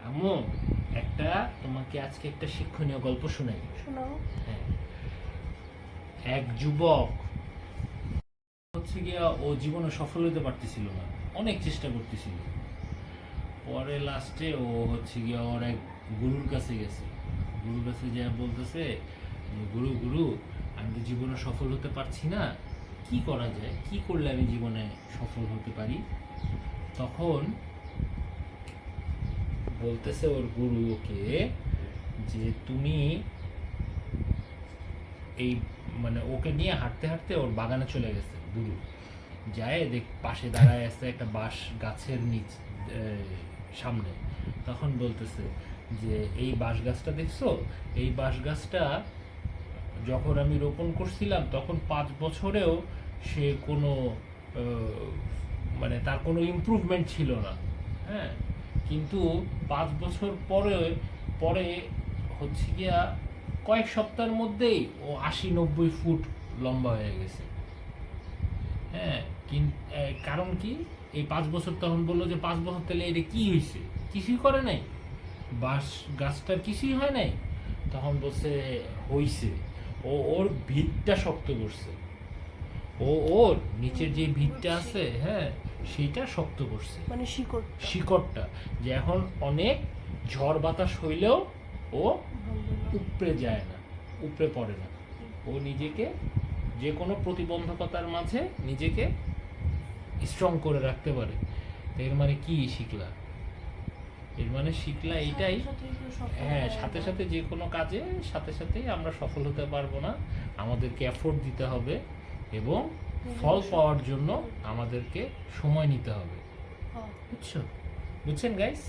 আম্মু, একটা তোমাকে আজকে একটা শিক্ষণীয় গল্প শোনাই। শোনাও। হ্যাঁ, এক যুবক হচ্ছে গিয়া ও জীবনে সফল হতে পারতেছিল না, অনেক চেষ্টা করতেছিল। পরে লাস্টে ও হচ্ছে গিয়া ওর এক গুরুর কাছে গেছে। গুরুর কাছে যা বলতেছে যে, গুরু গুরু, আমি তো জীবনে সফল হতে পারছি না, কি করা যায়, কি করলে আমি জীবনে সফল হতে পারি? তখন বলতেছে ওর গুরু ওকে যে, তুমি এই মানে ওকে নিয়ে হাঁটতে হাঁটতে ওর বাগানে চলে গেছে গুরু। যায় দেখ পাশে দাঁড়ায় আছে একটা বাঁশ গাছের নিচ সামনে। তখন বলতেছে যে, এই বাঁশ গাছটা দেখছো, এই বাঁশ গাছটা যখন আমি রোপণ করছিলাম তখন 5 বছরেও সে কোনো মানে তার কোনো ইমপ্রুভমেন্ট ছিল না। হ্যাঁ, কিন্তু 5 বছর পরে পরে হচ্ছে গিয়া কয়েক সপ্তাহের মধ্যেই ও 80-90 ফুট লম্বা হয়ে গেছে। হ্যাঁ, কারণ কি, এই 5 বছর তখন বললো যে 5 বছর তাহলে এটা কি হয়েছে, কিছুই করে নাই, বাঁশ গাছটার কিছুই হয় নাই। তখন বলছে হইছে, ও ওর ভিতটা শক্ত করছে, ও ওর নিচের যে ভিতটা আছে, হ্যাঁ, সেইটা শক্ত করছে, মানে শিকড়। শিকড়টা, যে এখন অনেক ঝড় বাতাস হইলেও ও উপড়ে যায় না, উপড়ে পড়ে না। ও নিজেকে যে কোনো প্রতিবন্ধকতার মাঝে নিজেকে স্ট্রং করে রাখতে পারে। এর মানে কি শিখলা? এর মানে শিখলা এইটাই, হ্যাঁ, সাথে সাথে যে কোনো কাজে সাথে সাথেই আমরা সফল হতে পারবো না, আমাদেরকে এফোর্ট দিতে হবে এবং ফল পাওয়ার জন্য আমাদেরকে সময় নিতে হবে। বুঝছো? বুঝছেন গাইস?